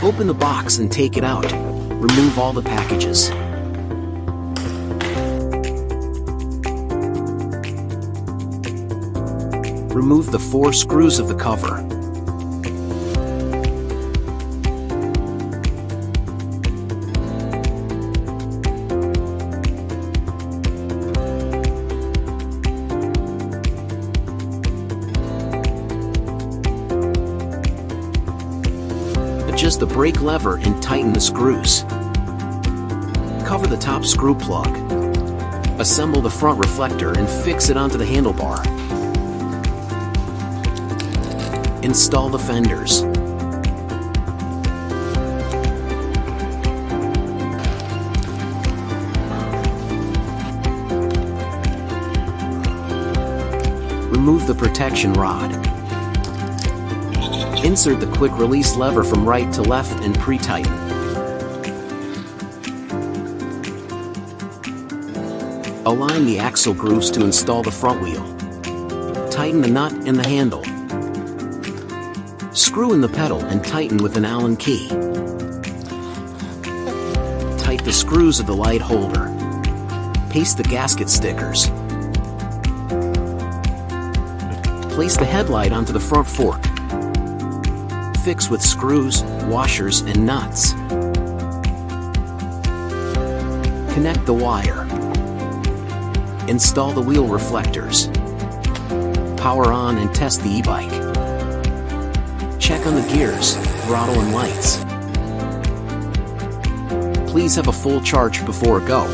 Open the box and take it out. Remove all the packages. Remove the 4 screws of the cover. Adjust the brake lever and tighten the screws. Cover the top screw plug. Assemble the front reflector and fix it onto the handlebar. Install the fenders. Remove the protection rod. Insert the quick release lever from right to left and pre-tighten. Align the axle grooves to install the front wheel. Tighten the nut in the handle. Screw in the pedal and tighten with an Allen key. Tighten the screws of the light holder. Paste the gasket stickers. Place the headlight onto the front fork. Fix with screws, washers, and nuts. Connect the wire. Install the wheel reflectors. Power on and test the e-bike. Check on the gears, throttle, and lights. Please have a full charge before a go.